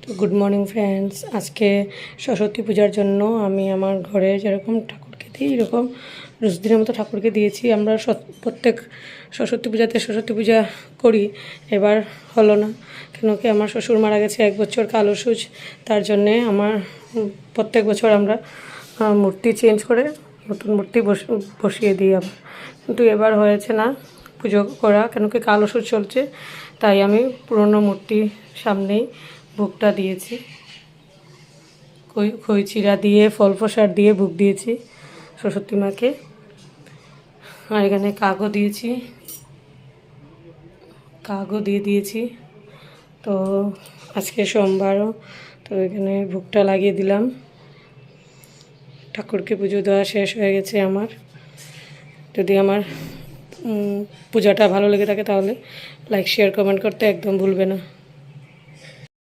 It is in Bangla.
তো গুড মর্নিং ফ্রেন্ডস। আজকে সরস্বতী পূজার জন্য আমি আমার ঘরে যেরকম ঠাকুরকে দিই এরকম রোজ দিনের মতো ঠাকুরকে দিয়েছি। আমরা প্রত্যেক সরস্বতী পূজাতে সরস্বতী পূজা করি, এবার হলো না কেন কি আমার শ্বশুর মারা গেছে 1 বছর কালো সুচ। তার জন্যে আমার প্রত্যেক বছর আমরা মূর্তি চেঞ্জ করে নতুন মূর্তি বসিয়ে দিই আবার, কিন্তু এবার হয়েছে না পুজো করা কেন কি কালো সুচ চলছে। তাই আমি পুরনো মূর্তি সামনেই ভোগটা দিয়েছি, খই চিড়া দিয়ে ফল প্রসাদ দিয়ে ভোগ দিয়েছি সরস্বতী মাকে। আর এখানে কাগও দিয়েছি, কাগও দিয়ে দিয়েছি। তো আজকে সোমবারও, তো এখানে ভোগটা লাগিয়ে দিলাম। ঠাকুরকে পুজো দেওয়া শেষ হয়ে গেছে আমার। যদি আমার পূজাটা ভালো লেগে থাকে তাহলে লাইক শেয়ার কমেন্ট করতে একদম ভুলবে না।